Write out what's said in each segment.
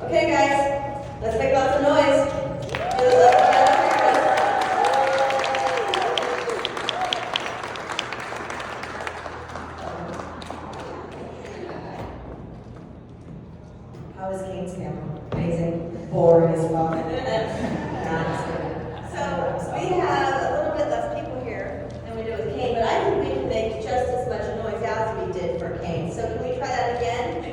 Okay, guys, let's make lots of noise. How was Kane's family? Amazing. Boring as fuck. So we have a little bit less people here than we did with Kane, but I think we can make just as much noise as we did for Kane. So can we try that again?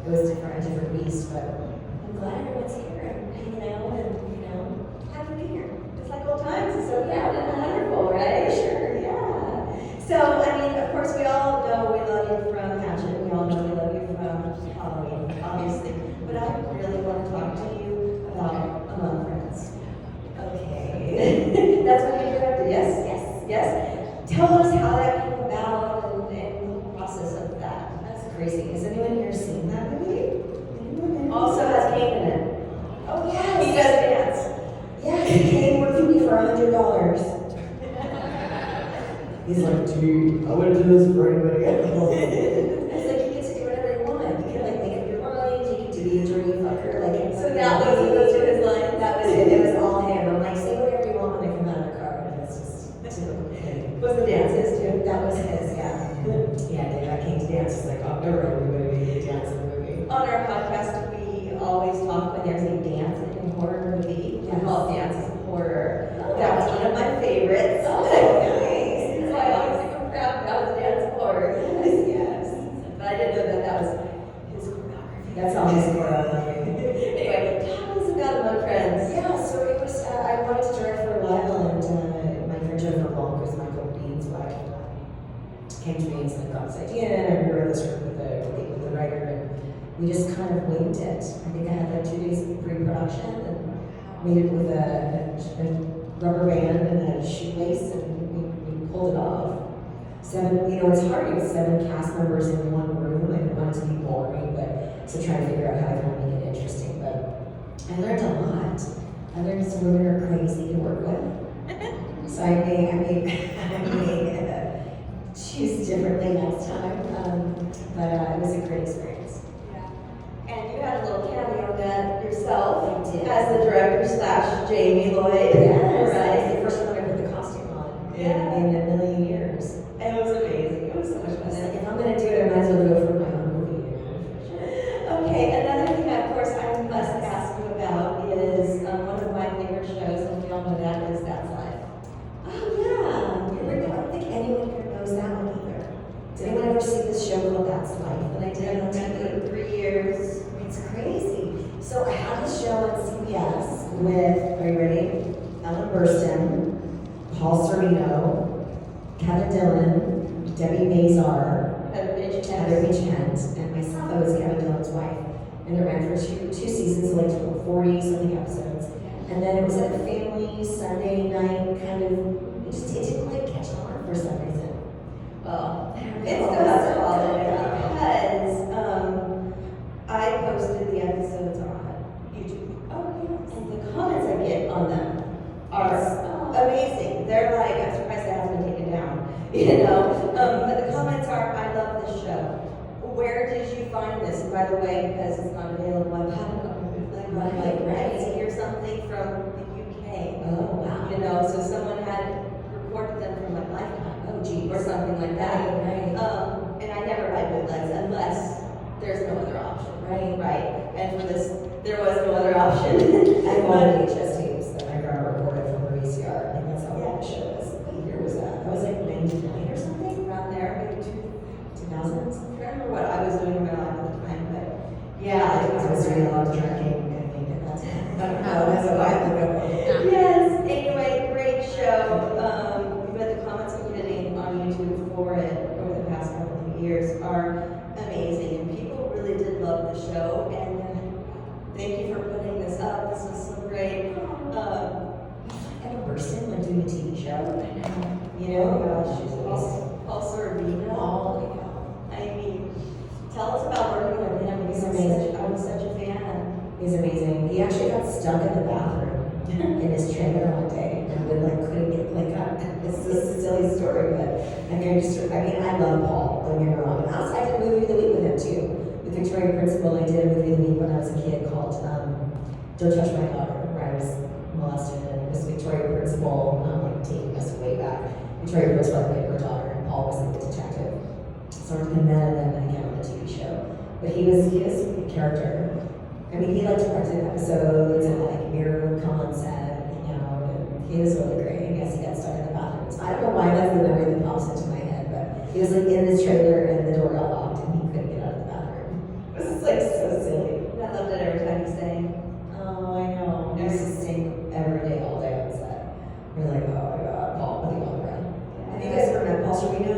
It was different, a different beast, but I'm glad everyone's here and hanging out and happy to be here. It's like old times, it's so wonderful, right? Sure, yeah. So, I mean, of course, we all know we love you from Hatchet. We all know we love you from Halloween, obviously. But I really want to talk to you about Among Friends. Okay. That's what you directed, yes? Yes. Yes? Tell us how that came about and the process of that. That's crazy. Has anyone here seen that movie? Also has Kane in it. Oh, yes. He does dance. Yeah, Kane worked for me for $100. He's like, dude, I wouldn't do this for anybody else. It's like you get to do whatever you want. You can like make up your mind. You can do the dirty fucker. Like, so that was those were his lines. That was it. It was all him. I'm like, say whatever you want when I come out of the car. And it's just typical Kane. Was the dance his too? That was his. Yeah. Yeah. They got Kane's dance. It's like, oh, never everybody dance in the movie. On our podcast, we always talk when there's a dance in a horror movie. We call it Dances of Horror. Oh, that was one of my favorites. Oh, nice. So I always think I'm proud that was Dance of Horror. Yes, yes. But I didn't know that that was his choreography. That's all his choreography. Anyway, tell us about Among Friends. Yeah, so it was, I wanted to direct for a while, and my friend Jennifer Long, who's Michael Bean's wife, came to me and said, got this idea, and I rewrote the script with the writer, and we just kind of winged it. I think I had like 2 days of pre-production, and made it with a rubber band and a shoelace, and we pulled it off. 7, it's hard to get 7 cast members in one room. I didn't want it to be boring, but so trying to figure out how I can make it interesting. But I learned a lot. I learned some women are crazy to work with. So I may choose differently next time. But it was a great experience. Yeah. And you had a little cameo done yourself. I did. As the director / Jamie Lloyd. Yes. Right. The first one I put the costume on in a million years. And it was amazing. It was so much fun. Like, if I'm going to do it, I might as well go for my own movie. Okay, another thing, of course, I must ask you about is one of my favorite shows, and we all know that is That's Life. Oh, yeah. I don't think anyone here knows that one either. Did anyone ever see this show called That's Life? And I did it on TV for 3 years. It's crazy. So I had this show on CBS with, are you ready? Ellen Burstyn, Paul Sorvino, Kevin Dillon, Debbie Mazar, Heather Beach Kent, and myself. I was Kevin Dillon's wife. And it ran for two seasons, like 40-something episodes. And then it was like a family Sunday night kind of, it didn't quite catch on for some reason. Well, it's still has quality because I posted the episodes on YouTube. Oh, yes. And the comments I get on them are amazing. They're like, I'm surprised that hasn't been taken down. But the comments are, I love this show. Where did you find this? And by the way, because it's not available, I've had right to hear something from the UK. Oh, wow. So someone had recorded them from like Lifetime. Oh, gee. Or something like that. Right. And I never buy bootlegs unless there's no other option. Right. And for this, there was no other option. I bought VHS tapes that my grandma recorded from her VCR. And that's how long the show was. What year was that? That was like 99 or something? Around there, maybe 2000s. I don't remember what I was doing in my life at the time, but yeah, I was doing a lot of drinking. I don't know, that's a while ago. Yes, anyway, great show. But the comments I'm getting on YouTube for it over the past couple of years are amazing, and people really did love the show. And thank you for putting this up. This was so great. Ellen Burstyn went doing a TV show. Gosh, she's awesome. Paul Sorvino. I mean, tell us about working with him. He's amazing. I was such a fan. He's amazing. He actually got stuck in the bathroom in his trailer one day and then couldn't get it's just a silly story, but I love Paul, don't get me wrong. And I did a movie of the week with him too. With Victoria Principal, I did a movie of the week when I was a kid called Don't Touch My Daughter, where I was molested, and it was Victoria Principal, taking us way back. Victoria Principal played her daughter, and Paul was the detective. So I met him and again on the TV show. But he was a character. I mean, he directed episodes and Mira would come on set, and he was really great. I guess he got stuck in the bathroom. So I don't know why that's the memory that pops into my head, but he was in his trailer and the door got locked and he couldn't get out of the bathroom. It was just so silly. I loved it every time he sang. Oh, I know. He used to sing every day, all day on set. We're like, oh my God, Paul with the opera. Have you guys ever met Paul Sorvino?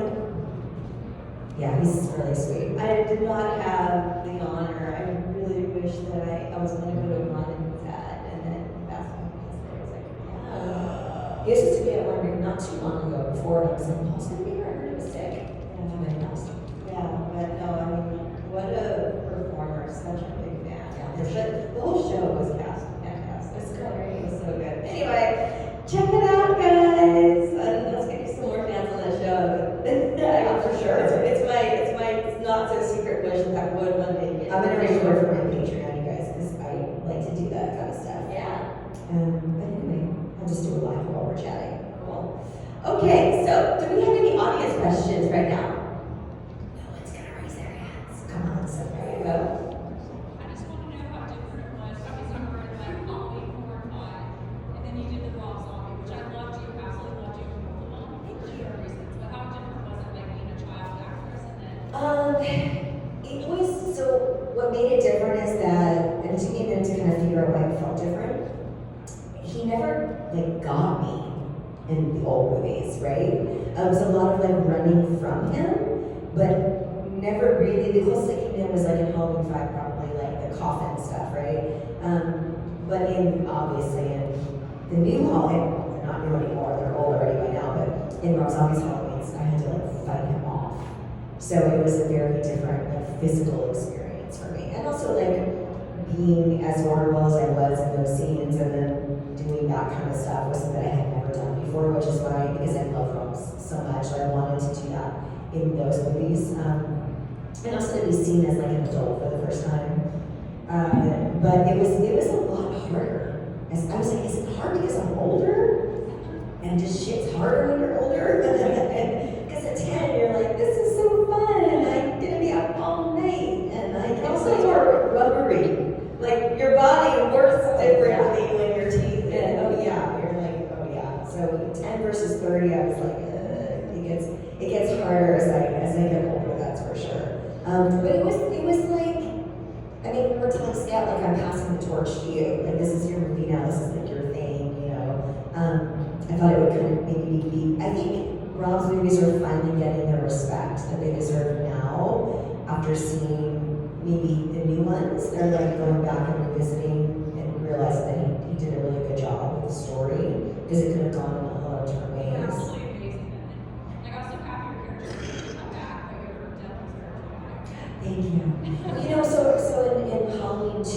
Yeah, he's really sweet. I did not have the honor. I really wish that I was going to go to a con and his dad, and then that's when he was there. I was like, yeah. He was supposed to be at one not too long ago before, and I was like, Paul's going to be here. I heard it was sick. And then he passed. Yeah, but no, I mean, what a performer. Such a big fan. Yeah, but the whole show was fantastic. It's great. It was so good. Anyway, check it out, guys. Let's get you some more fans on that show. Yeah, for sure. It's my not so secret wish that I would one day. I'm gonna record for my Patreon, you guys, because I like to do that kind of stuff. Yeah. But anyway, I'll just do a live while we're chatting. Cool. Okay, so do we have any audience questions right now? No one's gonna raise their hands. Come on, so there you go. I just want to know how different it was because you were in Halloween 4 and 5, and then you did the Rob Zombie, which I loved you, absolutely loved you for different reasons. But how different was it, being a child actress and then? It was, so what made it different is that, and it took me a minute to kind of figure out why it felt different. He never got me in the old movies, right? It was a lot of running from him, but never really. The closest I came in was in Halloween 5, probably the coffin stuff, right? But obviously in the new Halloween, they're not new anymore, they're old already by now, but in Rob Zombie's Halloweens, I had to fight him off. So it was a very different physical experience for me. And also being as vulnerable as I was in those scenes and then doing that kind of stuff was something that I had never done before, which is why, because I love Robs so much, I wanted to do that in those movies. And also to be seen as an adult for the first time. But it was a lot harder. I was like, is it hard because I'm older? And just shit's harder when you're older? Because at 10, you're like, this is so fun, and I'm gonna be up all night, and also more rubbery. Your body works differently when your teeth in. Oh yeah, you're oh yeah. So 10 versus 30, I was it gets harder as I get older, that's for sure. But it was we were telling Scout, I'm passing the torch to you. This is your movie now, this is your thing, I thought it would kind of maybe be, I think Rob's movies are finally getting the respect that they deserve now after seeing maybe the new ones. They're going back and revisiting and realizing that he did a really good job with the story because it could have gone in a lot of different ways. You're absolutely amazing. I got so happy your character come back, but your death was very dramatic. Thank you. So in Halloween 2,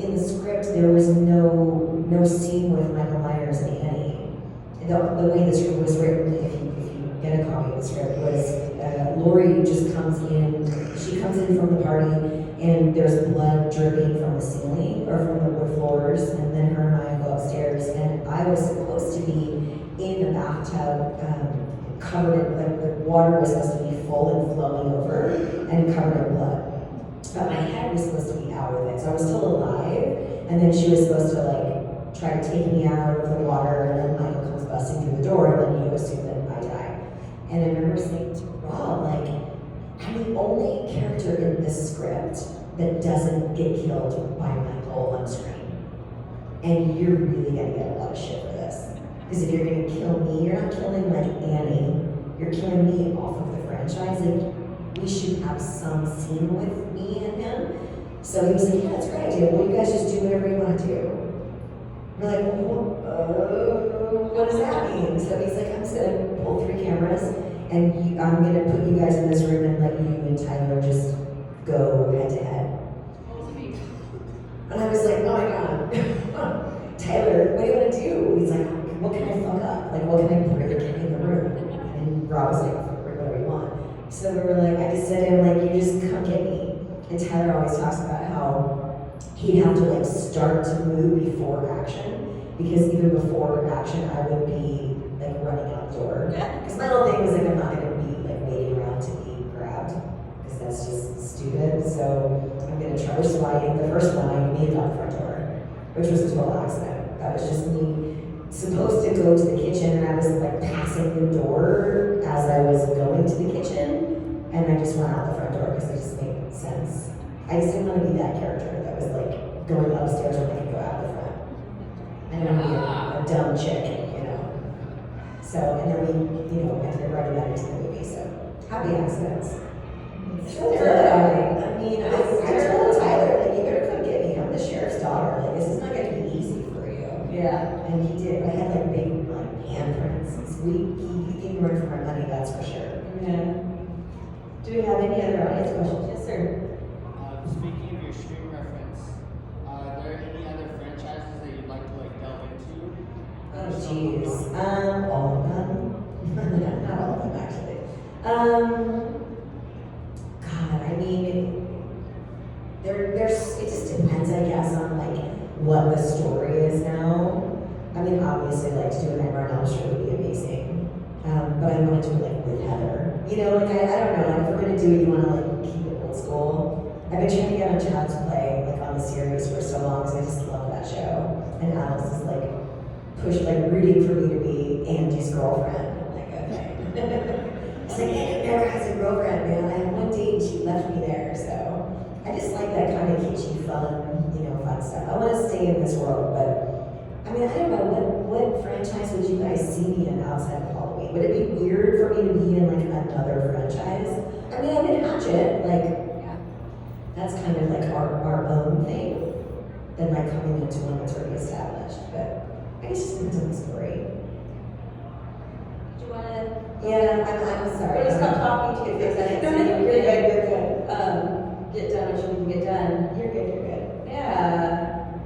in the script there was no scene with Michael Myers and Annie. The way the script was written, if you get a copy of the script, was Laurie just comes in. She comes in from the party, and there's blood dripping from the ceiling or from the wood floors, and then her and I go upstairs, and I was supposed to be in the bathtub, covered in the water was supposed to be full and flowing over and covered in blood. But my head was supposed to be out of it, so I was still alive, and then she was supposed to try to take me out of the water, and then Michael comes busting through the door, and then you assume that I die. And I remember saying to Rob, I'm the only character in this script that doesn't get killed by Michael on screen. And you're really gonna get a lot of shit for this. Because if you're gonna kill me, you're not killing Annie, you're killing me off of the franchise. We should have some scene with me and him. So he was like, yeah, that's a great idea. Well, you guys just do whatever you want to do. We're like, what does that mean? So he's like, I'm just gonna pull 3 cameras, and I'm gonna put you guys in this room and let you and Tyler just go head to head. What was it mean? Tyler, what do you want to do? He's like, what can I fuck up? Like, what can I break in the room? And Rob was like, whatever you want. So we were like, I just said to him, like, you just come get me. And Tyler always talks about how he'd have to like start to move before action, because even before action, I would be like running out the door. Because my whole thing was like, I'm not gonna be like waiting around to be grabbed, because that's just stupid. So I'm gonna try, which is why the first one I made it out the front door, which was a total accident. That was just me supposed to go to the kitchen, and I was like passing the door as I was going to the kitchen, and I just went out the front door because it just made sense. I just didn't want to be that character that was like going upstairs when I could go out the front. I didn't want to be a dumb chick, you know. So, and then we, you know, ended up writing that into the movie. So, happy accidents. It's really terrifying. I mean, I told Tyler, like, you better come get me. I'm the sheriff's daughter. Like, this is not going to be easy for you. Yeah. And he did. I had like big like handprints. He can run for my money, that's for sure. Yeah. Do we have any other audience questions? Yes, sir. Speaking of your stream reference, are there any other franchises that you'd like to like delve into? Oh, jeez. All of them. Not all of them, actually. God, I mean, there's. It just depends, I guess, on like what the story is now. I mean, obviously, like to do a Nightmare on Elm Street would be amazing. But I want to do it like with Heather. You know, like I don't know. Like if we're gonna do it, you want to like keep it old school. I've been trying to get on Child's Play like on the series for so long because I just love that show. And Alice is like rooting for me to be Angie's girlfriend. I'm like, okay. It's like Angie never has a girlfriend, man. I had one date and she left me there. So I just like that kind of kitschy, fun, you know, fun stuff. I want to stay in this world, but I mean, I don't know what franchise would you guys see me in outside of Halloween? Would it be weird for me to be in like another franchise? I mean, I'm in Hatchet, like. That's kind of like our own thing than like coming into one that's already established. But I guess just depends on the story. Do you want to? Yeah, I'm sorry. We'll just stop talking to you because I didn't see you. You're good, you're good. Get done what you can get done. You're good, you're good. Yeah.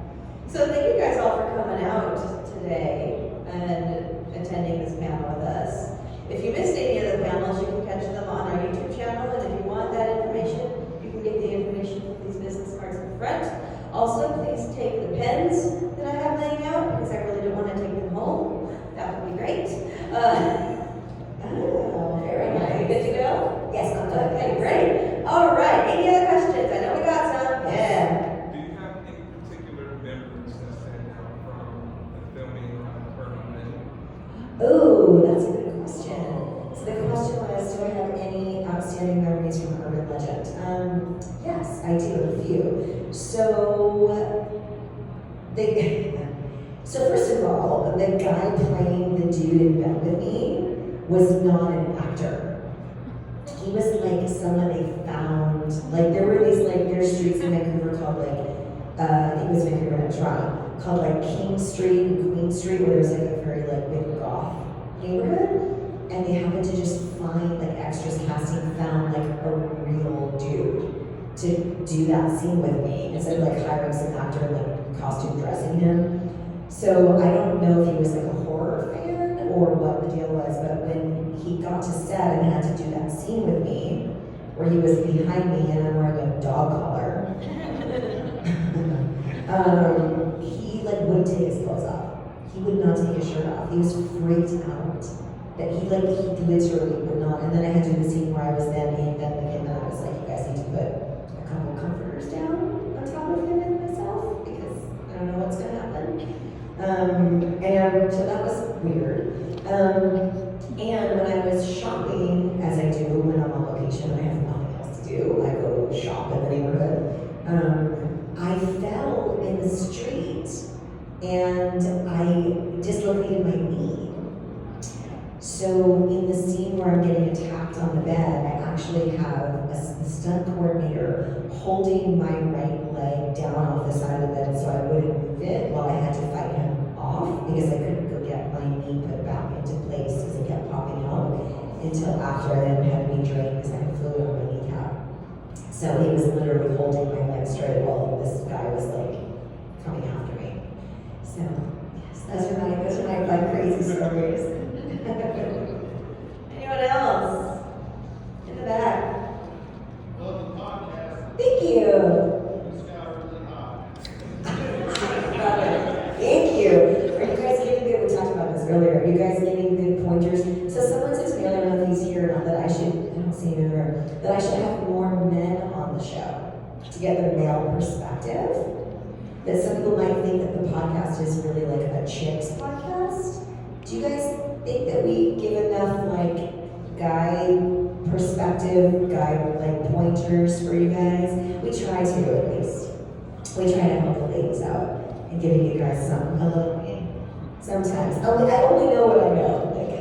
So thank you guys all for coming out today and attending this panel with us. If you missed any of the panels, you can catch them on our YouTube channel, and if you want that information, you can get the information from these business cards in front. Also, please take the pens that I have laying out, because I really don't want to take them home. That would be great. Oh, very nice. Good to go? Yes, I'm good. Okay, great. All right, any other questions? I know we got some. Yeah. Do you have any particular memories that stand out from the filming of Urban Legend? Oh, that's a good question. So the question was, do I have any outstanding memories from Urban Legend? Yes, I do, a few. So first of all, the guy playing the dude in bed with me was not an actor. He was like someone they found, like there were these like, there's streets in Vancouver called like, I think it was Vancouver, not Toronto, called like King Street and Queen Street, where there's like a very like big goth neighborhood. And they happened to just find like extras casting found like a real dude to do that scene with me instead of like hiring some actor and like costume dressing him. So I don't know if he was like a horror fan or what the deal was, but when he got to set and had to do that scene with me, where he was behind me and I'm wearing a dog collar, he like wouldn't take his clothes off. He would not take his shirt off. He was freaked out. That he literally would not. And then I had to do the scene where I was then in bed with him, and I was like, you guys need to put a couple comforters down on top of him and myself because I don't know what's gonna happen. And so that was weird. And when I was shopping, as I do when I'm on location and I have nothing else to do, I go shop in the neighborhood. I fell in the street and I dislocated my knee. So in the scene where I'm getting attacked on the bed, I actually have a stunt coordinator holding my right leg down off the side of the bed so I wouldn't move it while I had to fight him off because I couldn't go get my knee put back into place because it kept popping out until after I then had me drained because I had fluid on my kneecap. So he was literally holding my leg straight while this guy was like coming after me. So crazy stories. Anyone else? In the back. Love the podcast. Thank you. This guy really hot. Love it. Thank you. Are you guys getting good? We talked about this earlier. Are you guys getting good pointers? So someone says to me, I don't know if he's here or not, that I don't see him in the room, that I should have more men on the show to get their male perspective. That some people might think that the podcast is really like a chicks podcast. Do you guys think that we give enough like guy perspective, guy like pointers for you guys? We try to at least. We try to help the ladies out and giving you guys some a little sometimes. I only know what I know. Like,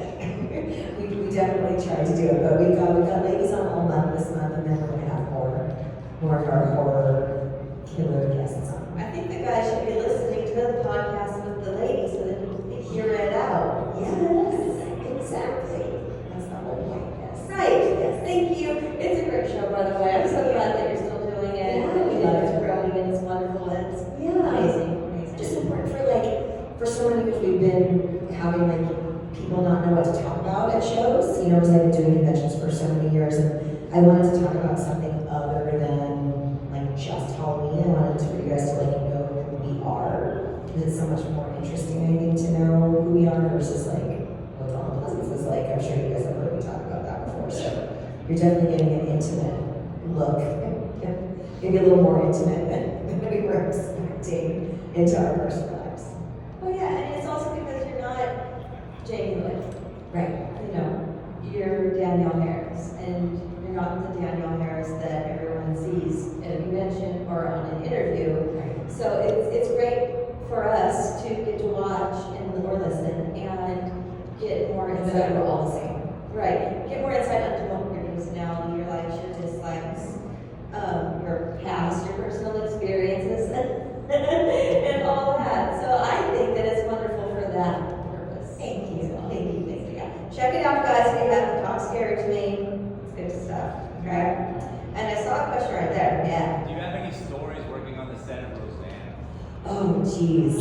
we definitely try to do it, but we've got ladies on all month this month, and then we're gonna have more of our horror killer guests on. I think the guys should be listening to the podcast with the ladies so that they can hear it out. Yes, exactly. That's the whole point. Yes. Right. Yes. Thank you. It's a great show, by the way. I'm so glad that you're still doing it. Yeah, and we love it's it. growing and it's wonderful. It's Yeah. amazing. Just important for so many years we've been having like people not know what to talk about at shows. You know, because I've been doing conventions for so many years, and I wanted to talk about something other than like just Halloween. I wanted for you guys to like know who we are, because it's so much more interesting, I think, to know who we are versus like what Dawn Pleasance is like. I'm sure you guys have heard me talk about that before. So you're definitely getting an intimate look, maybe a little more intimate than we were expecting into our personal lives. Oh yeah, and it's also because you're not Jamie Lynn. Right. You know, you're Danielle Harris, and you're not the Danielle Harris that everyone sees at a convention or on an interview. Right. So it's great for us to get to watch or listen and get more And insight. then we're all the same. Right. Get more insight onto your personality, your likes, your dislikes, your past, your personal experiences, and all that. So I think that it's wonderful for that purpose. Thank you. So, thank you. Yeah. Check it out, guys. If you haven't, Talk Scary to Me. It's good stuff. Okay. And I saw a question right there. Yeah. Do you have any stories working on the set of Roseanne? Oh, geez.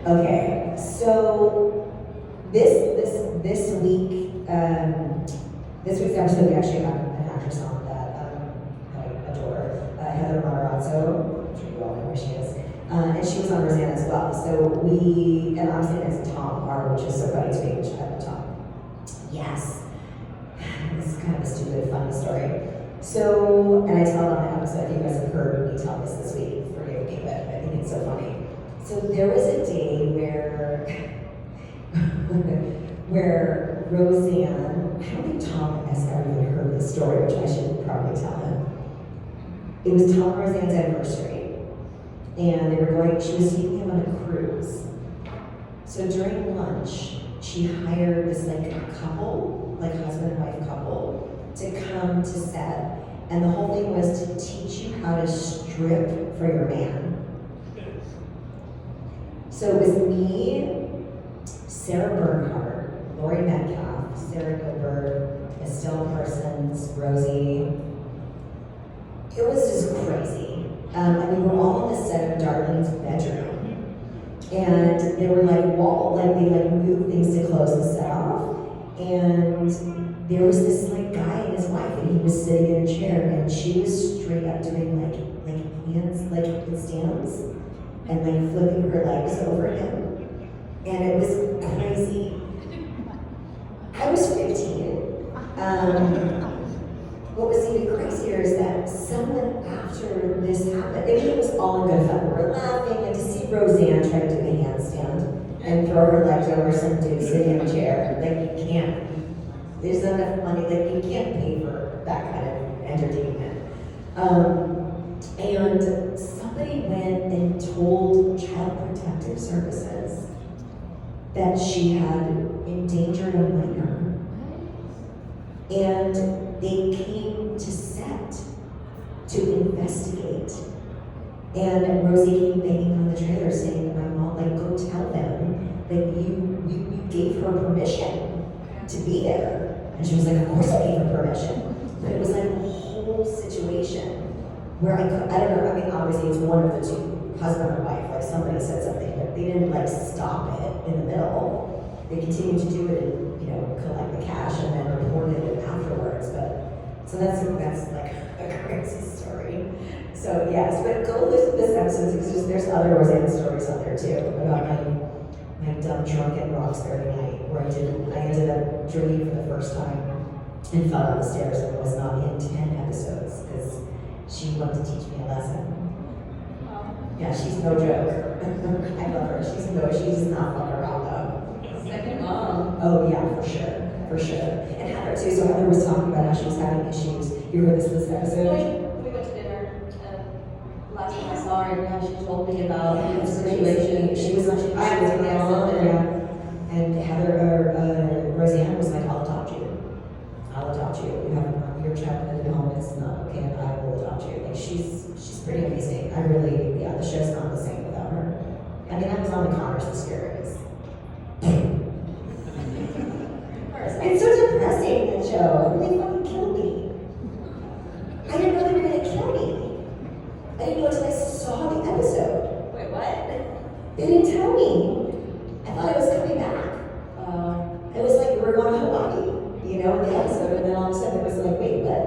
Okay, so this week, this week's episode, we actually have an actress on that I adore, Heather Matarazzo. I'm sure you all know who she is. And she was on Roseanne as well. So and obviously next to Tom R, which is so funny to me, which I love Tom. Yes. This is kind of a stupid, funny story. So, and I tell it on the episode, if you guys have heard me tell this week, forgive me, but I think it's so funny. So there was a day where Roseanne, I don't think Tom has ever even heard this story, which I should probably tell him. It was Tom and Roseanne's anniversary, and she was taking him on a cruise. So during lunch, she hired this like couple, like husband and wife couple, to come to set, and the whole thing was to teach you how to strip for your man. So it was me, Sarah Bernhardt, Lori Metcalf, Sarah Gilbert, Estelle Parsons, Rosie. It was just crazy. And we were all in the set of Darlene's bedroom, and they were like they moved things to close the set off, and there was this like guy and his wife, and he was sitting in a chair, and she was straight up doing like hands like handstands and like flipping her legs over him, and it was crazy. I was 15. What was even crazier is that someone after this happened, I mean, it was all in good fun. We were laughing, and to see Roseanne try to do a handstand and throw her legs over some dude sitting in a chair, like you can't. There's not enough money, like you can't pay for that kind of entertainment. And somebody went and told Child Protective Services that she had endangered a minor. And they came to set to investigate. And Rosie came banging on the trailer saying, my mom, like, go tell them that you gave her permission to be there. And she was like, of course I gave her permission. But it was like a whole situation where I don't know, I mean, obviously it's one of the two husband or wife, like somebody said something, but they didn't like stop it in the middle. They continued to do it and, you know, collect the cash and then reported it afterwards. But so that's like a crazy story. So yes, but go listen to this episode because there's other Roseanne stories on there too about my dumb drunken Roxbury night where I ended up drinking for the first time and fell down the stairs and was not in 10 episodes because she wanted to teach me a lesson. Yeah, she's no joke. I love her. She's not fucking around though. Second mom. Oh yeah, for sure. And Heather too. So Heather was talking about how she was having issues. You heard this episode? We went to dinner. Last time I saw her, and she told me about the situation. She was on the mom, and Heather or Roseanne was like, "I'll adopt you. I'll adopt you. You have your child at home. It's not okay, and I will adopt you." Like she's pretty amazing. The show's not the same without her. I mean, I was on the Connors series. It's so depressing, that show. They fucking killed me. I didn't know they were gonna kill me. I didn't know until I saw the episode. Wait, what? They didn't tell me. I thought I was coming back. It was like we were going to Hawaii, you know, in the episode, and then all of a sudden it was like, wait, what?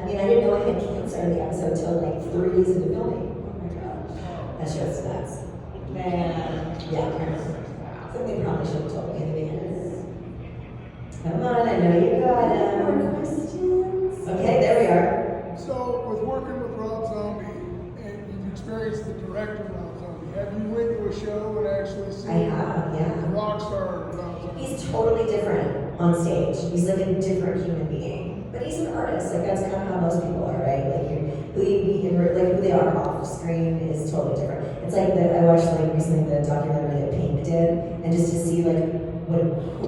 I mean, I didn't know I had cancer in the episode until like 3 days into filming. Oh my gosh. That show's nuts. Man. Yeah. Something they probably should have told me in the beginning. Come on, I know you got it. More questions? Okay, there we are. So, with working with Rob Zombie, and you've experienced the director Rob Zombie, have you went to a show and actually seen I have, yeah. the rock star Rob Zombie? He's totally different on stage. He's like a different human being. But he's an artist. Like that's kind of how most people are, right? Like who they are off screen is totally different. It's like I watched like recently the documentary that Pink did, and just to see like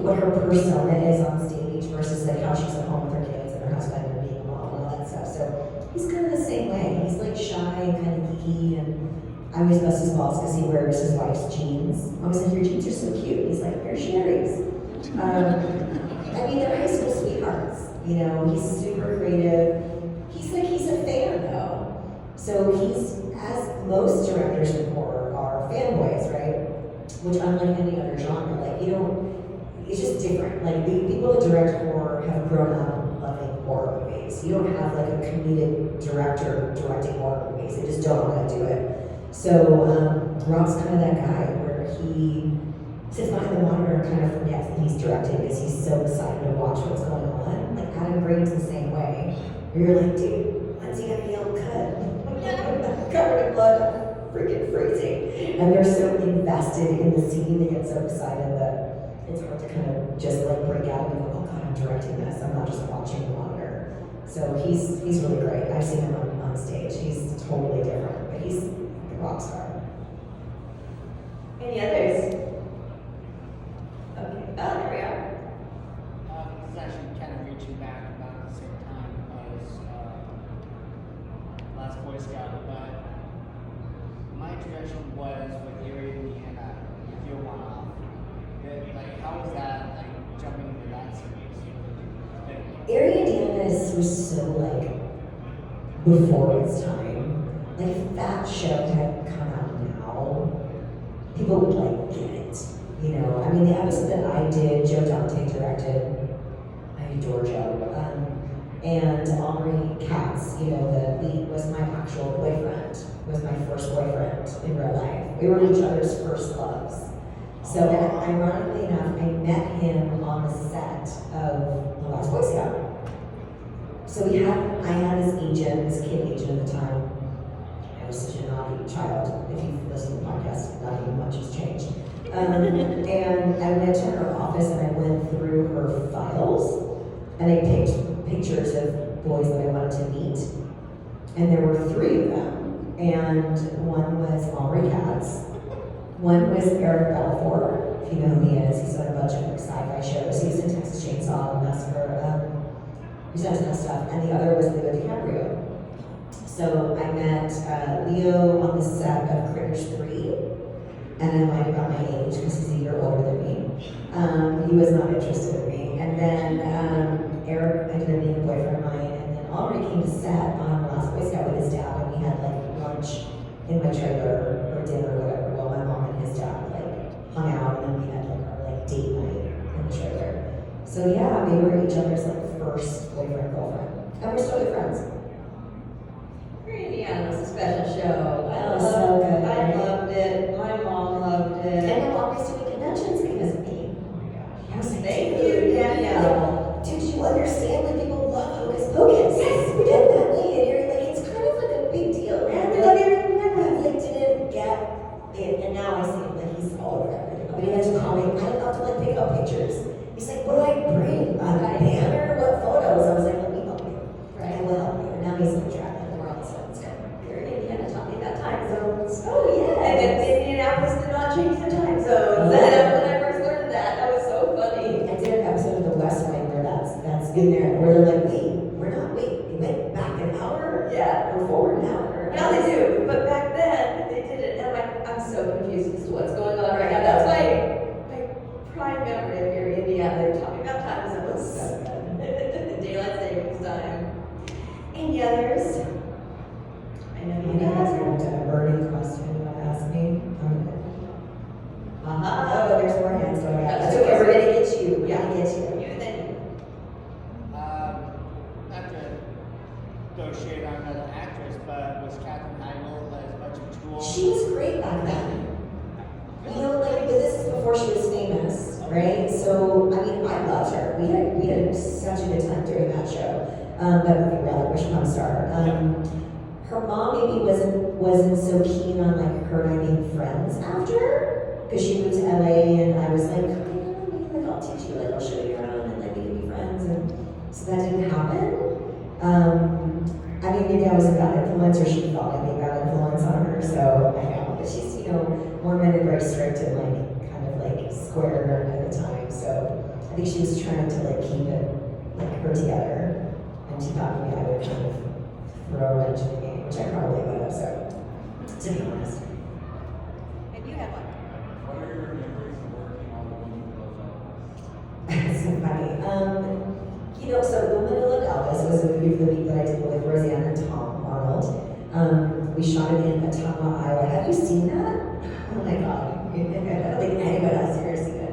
what her persona is on stage versus like how she's at home with her kids and her husband and being a mom and all that stuff. So he's kind of the same way. He's like shy and kind of geeky, and I always bust his balls because he wears his wife's jeans. I was like, your jeans are so cute. He's like, they're Sherry's. I mean, they're high school sweethearts. You know, he's super creative. He's a fan though. So he's, as most directors in horror are fanboys, right? Which unlike any other genre, like it's just different. Like the people that direct horror have grown up loving horror movies. You don't have like a comedic director directing horror movies. They just don't know how to do it. So Rob's kind of that guy where he sits behind the monitor and kind of forgets that he's directing because he's so excited to watch what's going on. Like Adam Green's the same way. Where you're like, dude, when's he gonna yell cut? Covered in blood, I'm freaking freezing. And they're so invested in the scene, they get so excited that it's hard to kind of just like break out and go, oh god, I'm directing this. I'm not just watching the monitor. So he's really great. I've seen him on stage. He's totally different, but he's a rock star. Any others? Okay. Oh, there we are. This is actually kind of reaching back about the same time as last Boy Scout, but my introduction was with Erie, Indiana, if you want off. Like, how was that, like, jumping into that series? Erie, Indiana was so like before its time. Like if that show had come out now, people would like get it. You know, I mean the episode that I did, Joe Dante directed. I adore Joe. And Henri Katz, you know, the lead was my actual boyfriend. Was my first boyfriend in real life. We were each other's first loves. So ironically enough, I met him on the set of The Last Boy Scout. So I had this agent, this kid agent at the time. I was such a naughty child. If you've listened to the podcast, not even much has changed. And I went to her office and I went through her files and I picked pictures of boys that I wanted to meet. And there were 3 of them. And one was Henri Katz. One was Eric Balfour, if you know who he is. He's done a bunch of like sci-fi shows. He was in Texas Chainsaw Massacre. He's done a ton of stuff. And the other was Leo DiCaprio. So I met Leo on the set of Critters 3. And I lied about my age because he's a year older than me. He was not interested in me. And then Eric ended up being a boyfriend of mine. And then Henri came to set on Last Boy Scout with his dad. And we had like lunch in my trailer. we were each other's like first boyfriend, girlfriend. And we're still good friends. Indiana was a special show. That was so good. I loved it. My mom loved it. And I'm always doing conventions because of me. I was like, Thank dude, you, Danielle. Dude, you understand like people love Hocus Pocus? Yes, we did that. And you're like, it's kind of like a big deal. And I like, like didn't get it, and now I see him like he's all over everything. But he had to call me. I didn't have to like pick out pictures. He's like, what do I bring? A banner? What photos? I was like, let me help you. Right. I will help you. And now he's like traveling the world, so it's good. You're in Indiana, taught me about time zones. Oh yeah. And then Indianapolis did not change the time zones. When I first learned that, that was so funny. I did an episode of The West Wing where that's in there, where they're like, we went back an hour? Yeah. Or forward an hour. Now they do, but back then they did it, and I'm so confused as to what's going on right now. That's my prime memory of here in Indiana. They taught me about time zones. So good. Daylight savings time. Any others? I know You you guys guys. have a burning question you want to ask me? Uh-huh. Oh, there's more hands going up. That's That's okay, okay. we're gonna get you. We're Yeah. gonna get you. You then. Not to throw shade on another actress, but was Katherine Heigl as much of a tool? She was great back then. You know, like, but this is before she was famous, right? So, I mean, I loved her. We had such a good time during that show. That movie, rather, Wish Upon a Star. Her mom maybe wasn't so keen on like her and I being friends after, because she moved to LA, and I was like, maybe like I'll teach you, like I'll show you around, and like we can be friends, and so that didn't happen. I mean, maybe I was a bad influence, or she thought I'd be a bad influence on her, so I know. But she's, Mormon and very strict and like kind of like square at the time, so I think she was trying to like keep it like her together, and she thought maybe I would kind of throw a wrench in the game, which I probably would have, so to be honest. And you had one. What are your memories of working on the Woman Who Loves Elvis? It's so funny. So The Woman Who Loved Elvis was a movie for the week that I did with Roseanne and Tom Arnold. We shot it in Ottumwa, Iowa. Have you seen that? Oh my God. I don't think anyone else here has seen it.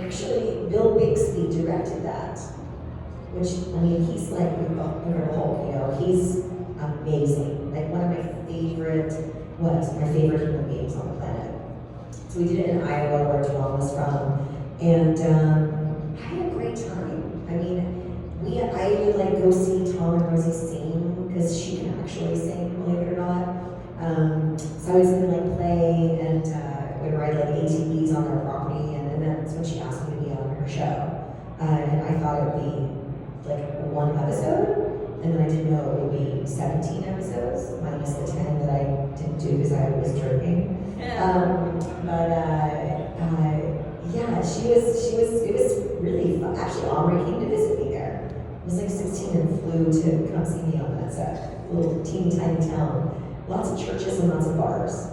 Actually, Bill Bixby directed that. Which, I mean, he's like Incredible Hulk, he's amazing. Like one of my favorite human beings on the planet. So we did it in Iowa, where Tom was from, and I had a great time. I mean, I would like go see Tom and Rosie sing, because she can actually sing, believe it or not. So I was gonna like play and would ride like ATVs on our property, and that's when she asked me to be on her show. And I thought it would be like one episode, and then I didn't know it would be 17 episodes, minus the 10 that I didn't do because I was drinking. It was really fun. Actually, Aubrey came to visit me there. I was like 16 and flew to come see me on that set. Little teeny tiny town. Lots of churches and lots of bars.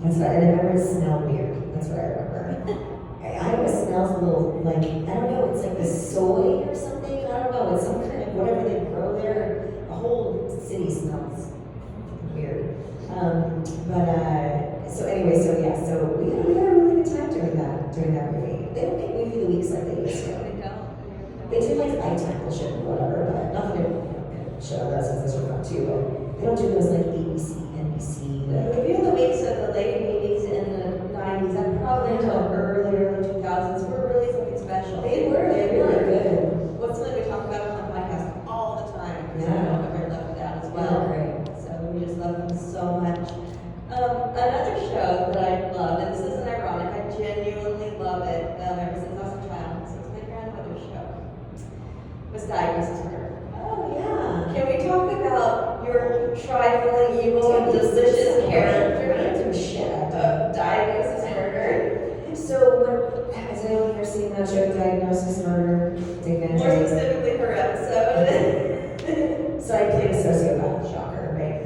That's what I remember. It smelled weird. That's what I remember. Iowa smells a little like, I don't know, it's like the soy or something. I don't know. It's some kind of whatever they grow there. The whole city smells weird. So we had a really good time during that movie. They don't make movie of the weeks like they used to. They do like lifetime bullshit and whatever, but nothing to show that since this was fun too. But they don't do those like ABC, NBC. Review of the weeks of the late 80s and the 90s, and probably until early 2000s, were really something special. They were really good. What's something we talk about on the podcast all the time? Because Yeah. I know I've left it out as well. Great. So we just love them so much. Another show that I love, and this isn't ironic, I genuinely love it ever since I was a child, since my grandmother's show, was Diagnosis Murder. Oh yeah. Can we talk about your trifling, evil, and delicious character? Diagnosis Murder. So has anyone here seen that show, Diagnosis Murder? Dick Van More Dyke? specifically, her episode. So I played a sociopath, shocker, right?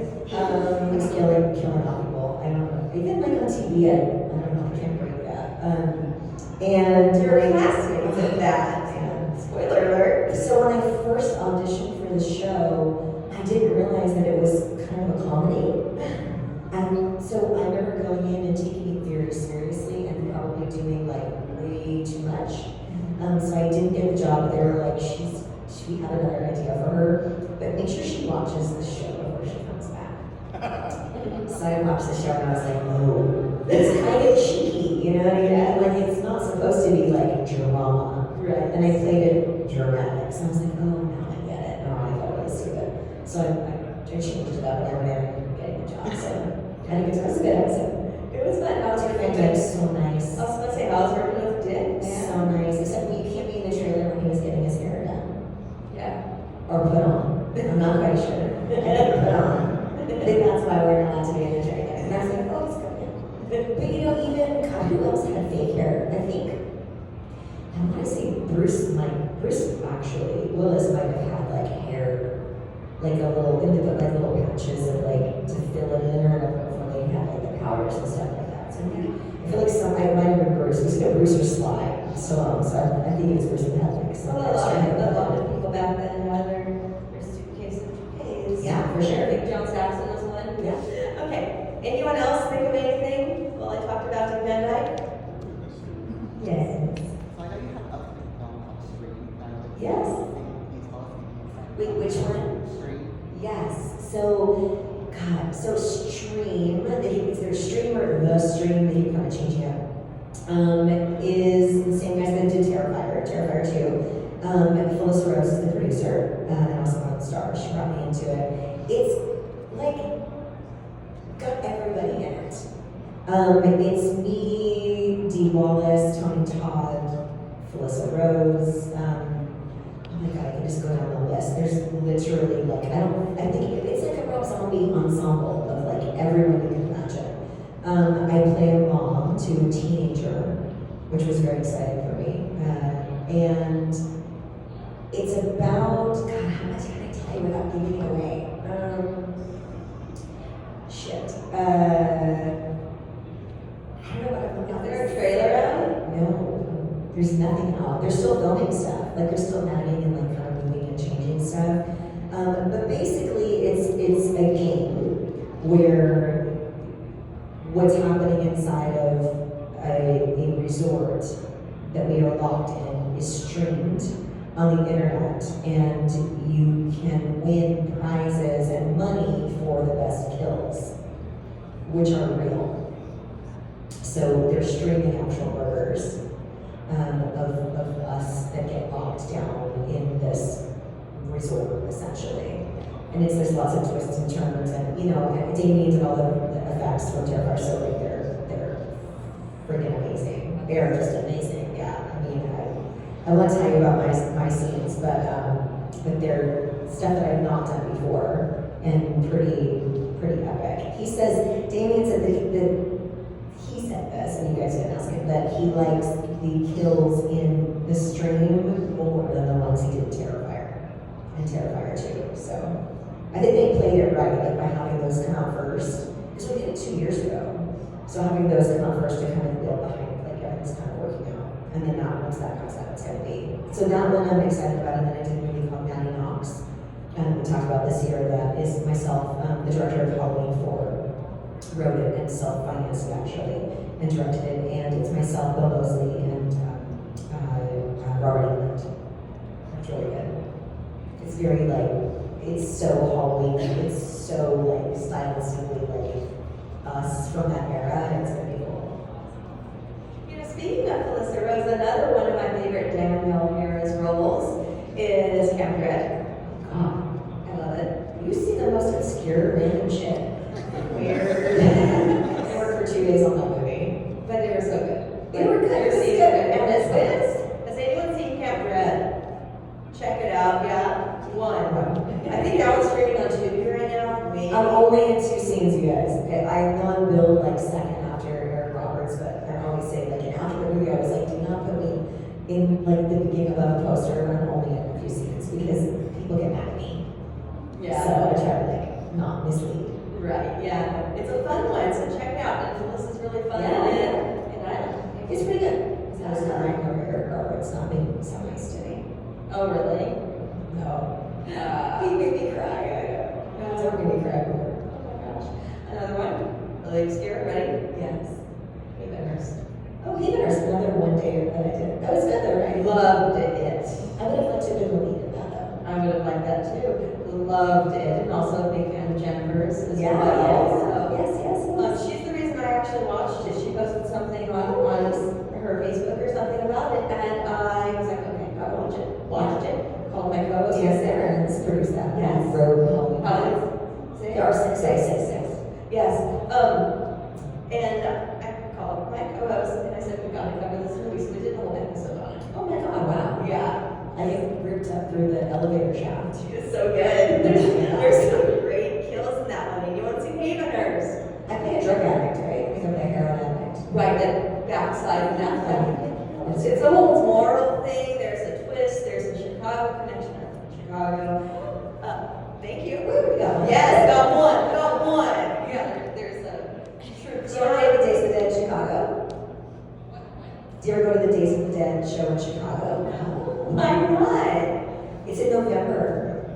He's killing all people. I don't know. Even like on TV, I don't know, I can't break that. And Your like, classmates in that. Yeah. Spoiler alert. So when I first auditioned for the show, I didn't realize that it was kind of a comedy. And so I remember going in and taking it very seriously and probably doing like way too much. So I didn't get the job, but they were like, we have another idea for her, but make sure she watches the show before she comes back. So I watched the show and I was like, oh, it's kind of cheeky, you know what I mean? Like it's not supposed to be like drama. Right. And I played it dramatic, so I was like, oh, now I get it. No, I thought it was stupid. So I changed it up and I went in and getting the job. So I think it was a good episode. It was fun. How was your And family? Dick's so nice. I was gonna say, how was working with Dick? So nice. Except you can't be in the trailer when he was getting his hair done. Yeah. Or put on. I'm not quite sure. Put on. I think that's why we're not allowed to be in the trailer. And I was like, oh, it's coming. But you know, even, God, who else had fake hair? I think, I want to say Bruce actually, Willis might have had like hair, like a little, in the, like little patches of like, to fill it in or whatever, before they had like the powders and stuff like that. So I feel like I might have been Bruce. It was either Bruce or Sly. So I think it was Bruce that had like some Well, extra hair. a lot of people back then had their suitcase of toupees. Yeah, for sure. Big John Saxon was one. Yeah. Okay. Anyone else think of anything while I talked about Dick Van Dyke? Yes. So I know you have a film on Stream. Yes. Wait, which one? Stream. Yes. So, God, so Stream, is there Stream or The Stream? They keep kind of changing up. Is the same guys that did Terrifier 2. Phyllis Rose is the producer, and also one of the stars. She brought me into it. It's like got everybody in it. It's me, Dee Wallace, Tony Todd, Felissa Rose. Oh my God, I can just go down the list. There's literally like I think it's like a Rob Zombie ensemble of like everyone you can imagine. I play a mom to a teenager, which was very exciting for me. And it's about, God, how much can I tell you without giving it away? Shit. I don't know what I'm Is there a trailer out? No, there's nothing out. They're still filming stuff. Like they're still editing and like kind of moving and changing stuff. But basically, it's a game where what's happening inside of a resort that we are locked in is streamed on the internet, and you can win prizes and money for the best kills, which are real. So they're streaming actual murders of us that get locked down in this resort, essentially. And there's lots of twists and turns, and you know, Damien did all the effects from Terrifier, so like they're freaking amazing. They're just amazing. Yeah, I mean, I won't tell you about my scenes, but they're stuff that I've not done before, and pretty epic. He says, Damien said that he said this, and you guys can ask him, that he likes the kills in the stream more than the ones he did in Terrifier and Terrifier 2. So I think they played it right, like by having those come out first. Because we did it 2 years ago. So having those come out first to kind of build behind, like everything's kind of working out. And then now once that comes out, it's gonna be. So that one I'm excited about, and then I did a movie called Maddie Knox. And we talked about this year, that is myself, the director of Halloween 4, wrote it and self-financed it actually, and directed it. And it's myself, Bill Mosley, and Robert England. It's really good. It's very like, it's so Halloween, it's so like stylistically like us from that era, and it's gonna be cool. You know, speaking of Felissa Rose, another one of my favorite Danielle Harris roles is Camp Dread. God, I love it. you see the most obscure random shit. Weird. I worked for 2 days on that movie. But they were so good. They were good. Your It was season. good. And this has anyone seen Camp Dread? Check it out, yeah. One. I think that one's streaming on Tubi right now. Maybe. I'm only in 2 scenes, you guys. Okay, I know I'm billed like second after Eric Roberts, but I always say like after the movie, I was like, do not put me in like the beginning of a poster when I'm only in a few scenes because people get mad at me. Yeah. So I try to like not mislead. Right, yeah. It's a fun one, so check it out. And Felissa's really fun Yeah. in it. And I like it. It's pretty good. I was crying over Eric Roberts not being so nice to me. Oh, really? No. He made me cry. I know. No one's ever made me cry before. Oh my gosh. Another one? Really obscure, ready? Yes. Even worse. Oh, Heatheners, another one day that I did. That was good though, right? I loved it. I would have liked to have been the lead in that though. I would have liked that too. Loved it, and also a big fan of Jennifer's as Yeah, well. yes, So, yes. she's the reason I actually watched it. She posted something on her Facebook or something about it, and I was like, okay, gotta watch it. Watched it. Called my co-host. Yes, Aaron's produced that. Yes. Road Halloween. Say There are 666. Yes. And I called my co-host and I said, we gotta cover this movie, so we did a whole episode on it. Oh my god, wow. Yeah. I get ripped up through the elevator shaft. It's so good. There's some great kills in that one, and you won't see even hers. I play a drug addict, right? Because I'm a heroin addict. Right, the backside of that film. It's a whole moral thing. There's a twist. There's a Chicago connection. Chicago. Thank you. Where we go? Yes, got one. Got one. Yeah, there's a true Do you ever go to the Days of the Dead in Chicago? What? Do you ever go to the Days of the Dead show in Chicago? Why not? It's in November.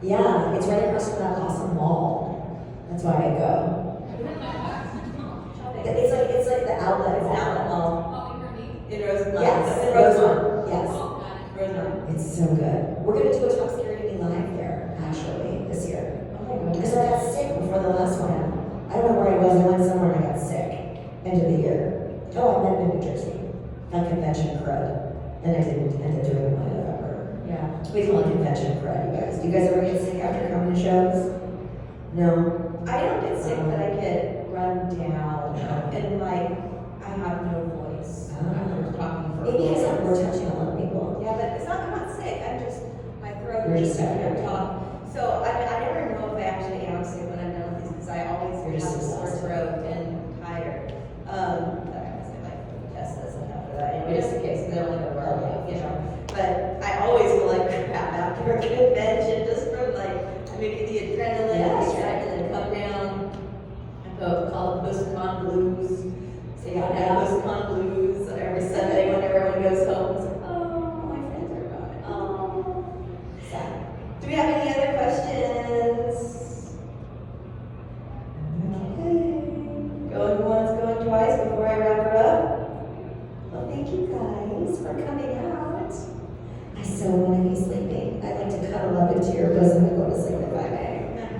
Yeah, it's right across from that awesome mall. That's why I go. It's like the outlet It's mall. an outlet mall Holly Gurney. in Rosemont. Yes, In Rosemont. Yes. Oh, got it. Rosemont. It's so good. We're gonna do a Talk Scary to Me live there, actually, this year. Because I got sick before the last one. I don't know where I was. I went somewhere and I got sick. End of the year. Oh, I met him in New Jersey. On convention crud. And I didn't end up doing one in November. Yeah. We call it convention crud, you guys. Do you guys ever get sick after coming to shows? No? I don't get sick, but I get run down, and like I have no voice after talking for. Maybe because we're touching a lot of people. Yeah, but it's not. I'm not sick. I'm just my throat. You're just I tired. can't talk. So I never know if I actually am sick when I'm done with these because I always You're just have a sore exhausted. throat and tired. But I guess I might test this and after that anyway, just in case because I don't like a bar, you know. But I always feel like crap after a convention just from like maybe the adrenaline, and then come down. I call it post-con blues. So you gotta have post-con blues every Sunday when everyone goes home. It's like, oh, my friends are gone. Oh, sad. Do we have any other questions? Okay. Going once, going twice before I wrap her up. Well, thank you guys for coming out. I so want to be sleeping. I'd like to cuddle up into your bosom and go to sleep if I may.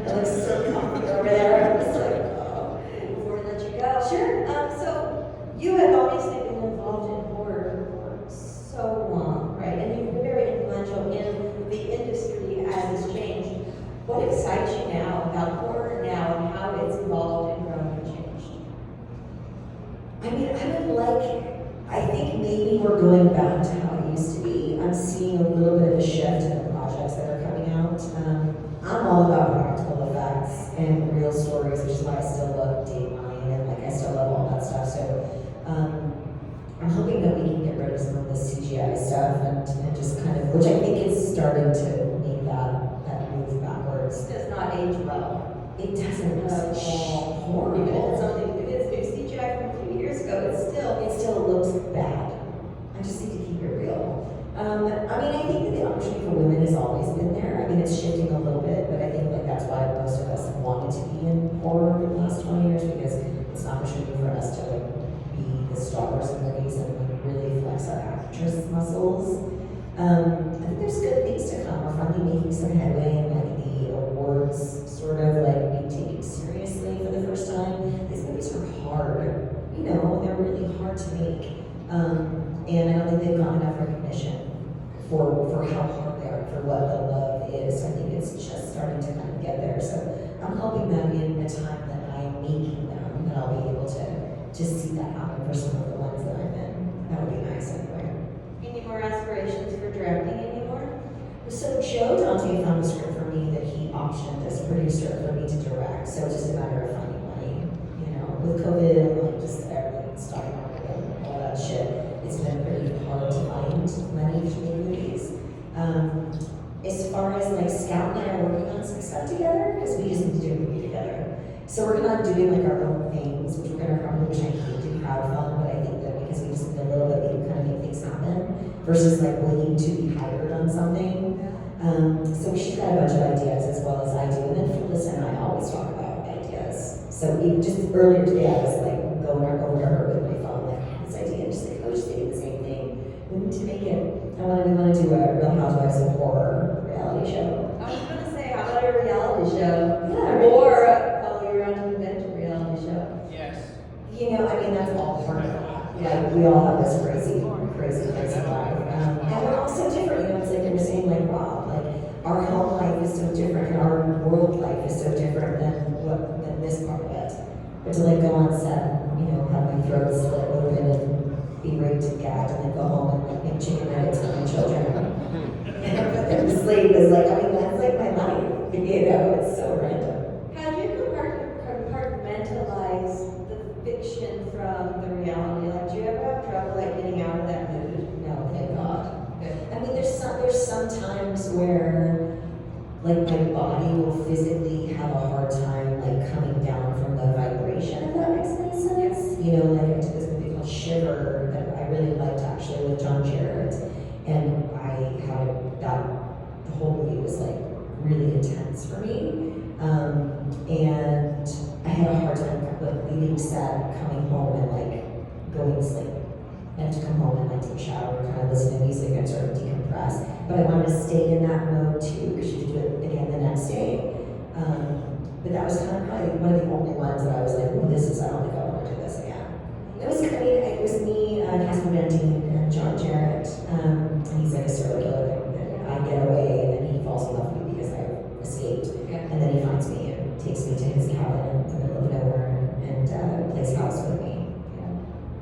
It looks so comfy over there. I'm just like, oh. Before we let you go. Sure. So you have obviously been involved in horror for so long, right? And you've been very influential in the industry as it's changed. What excites you now about horror now and how it's evolved and grown and changed? I mean, I think maybe we're going back to how it used to be. I'm seeing a little bit of a shift in the projects that are coming out. I'm all about practical effects and real stories, which is why I still love Dateline and I still love all that stuff. So I'm hoping that we can get rid of some of the CGI stuff and just kind of, which I think is starting to make that move backwards. It does not age well. It doesn't look horrible. Even if it's something, if it's new CGI from a few years ago, It still looks bad. I just need to keep it real. I mean, I think that the opportunity for women has always been there. I mean, it's shifting a little bit, but I think that's why most of us have wanted to be in horror in the last 20 years because it's an opportunity for us to be the stars in movies and really flex our actress muscles. I think there's good things to come. We're finally making some headway in the awards sort of being taken seriously for the first time. These movies are hard. They're really hard to make. And I don't think they've gotten enough recognition for how hard they are, for what the love is. I think it's just starting to kind of get there. So I'm hoping that in the time that I'm making them, that I'll be able to see that happen for some of the ones that I'm in. That would be nice anyway. Any more aspirations for directing anymore? So Joe Dante found a script for me that he optioned as producer for me to direct. So it's just a matter of finding money. With COVID and just everything stock market and all that shit, it's been pretty hard to find money to make movies. As far as Scout and I are working on some stuff together, because we just need to do a movie together. So we're not doing our own things, which we're gonna probably, which I hate to crowdfund, but I think that because we just need a little bit, we can kind of make things happen versus waiting to be hired on something. So she's got a bunch of ideas as well as I do, and then Phyllis and I always talk about ideas. So even just earlier today, I was going over to her with my phone, I have this idea, and she's like, oh, she's thinking the same thing. We need to make it. We want to do a Real Housewives of Horror reality show. I was gonna say, how about a reality show? Yeah, Or a follow you around an adventure reality show. Yes. You know, I mean, that's all part of that. Yeah, we all have this crazy life. And we're all so different. You know, it's like you were saying, like Rob, like our home life is so different, and our world life is so different than this part of it. But to like go on set, you know, have my throat slit open and be raped and gagged, and then go home and like make chicken nuggets for my children and put them to sleep is like, I mean, that's like my life. You know, it's so random. How do you compartmentalize the fiction from the reality? Like, do you ever have trouble like getting out of that mood? No, thank God. I mean, there's some times where, like, my body will physically have a hard time, like, coming down from the vibration, if that makes any sense. You know, like, I did this movie called Shiver that I really liked, actually, with John Jarrett. And I had the whole movie was, like, really intense for me. And I had a hard time, like, leaving set, coming home, and, like, going to sleep. I had to come home and like take a shower, kind of listen to music and sort of decompress. But I wanted to stay in that mode too, because you could do it again the next day. But that was kind of probably one of the only ones that I was like, oh, I don't think I want to do this again. It was me, Casper Van Dien, and John Jarrett. And he's like a serial killer. And I get away, and then he falls in love with me because I escaped. Yeah. And then he finds me and takes me to his cabin in the middle of nowhere and plays house with me.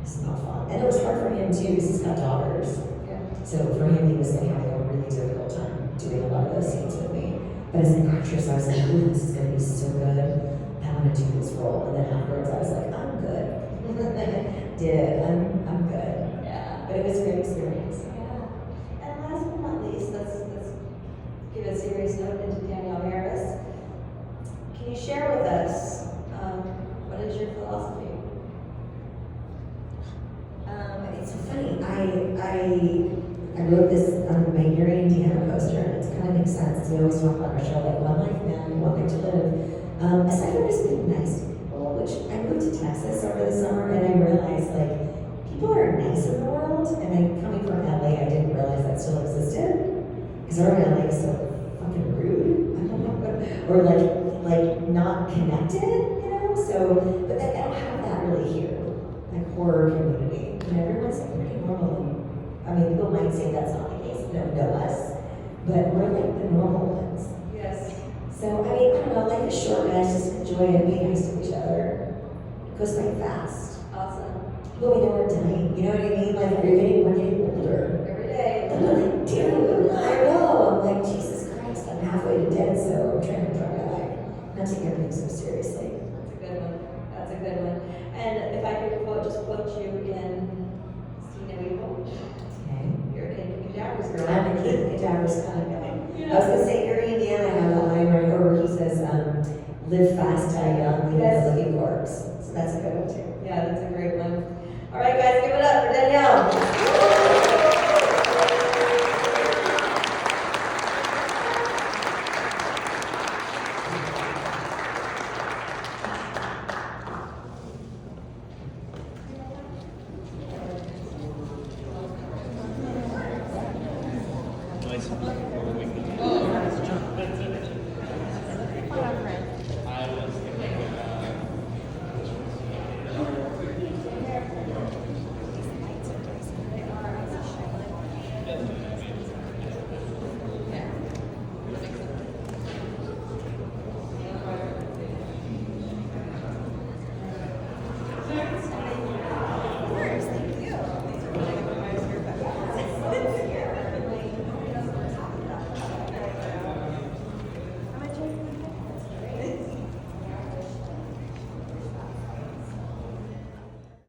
It's not fun. And it was hard for him too, because he's got daughters. Yeah. So for him, he was like having a really difficult time doing a lot of those scenes with me. But as an actress, I was like, ooh, this is gonna be so good. I want to do this role. And then afterwards, I was like, I'm good. I'm good. Yeah. But it was a great experience. Yeah. And last but not least, let's give a serious note into Danielle Harris. Can you share with us what is your philosophy? It's so funny. I wrote this on my Erie, Indiana poster, and it kind of makes sense. We always talk about our show, like one life, man, one life to live. Aside from just being nice to people, which I moved to Texas over the summer, and I realized like people are nice in the world. And coming from LA, I didn't realize that still existed because our LA is so fucking rude, or like not connected, you know. So, but I don't have that really here. Like horror community. You know, everyone's like pretty normal. I mean, people might say that's not the case, they don't know us, but we're like the normal ones. Yes. So, I mean, I don't know, life is short, guys, just enjoy it, be nice to each other. It goes by fast. Awesome. But we know we're dying, you know what I mean? Like, we're getting older. Every day. And I'm like, dude, I know. I'm like, Jesus Christ, I'm halfway to dead, so I'm trying to enjoy my life. Not take everything so seriously. That's a good one. That's a good one. And if I could just quote you in See No Evil. Okay. You're a Kid Cadaver's girl. I'm a kid cadaver's kind of guy. I was gonna say, Erie, Indiana, I have that line right over where he says, live fast, die young, leave a living corpse. So that's a good one too. Yeah, that's a great one. All right, guys, give it up for Danielle. Nice.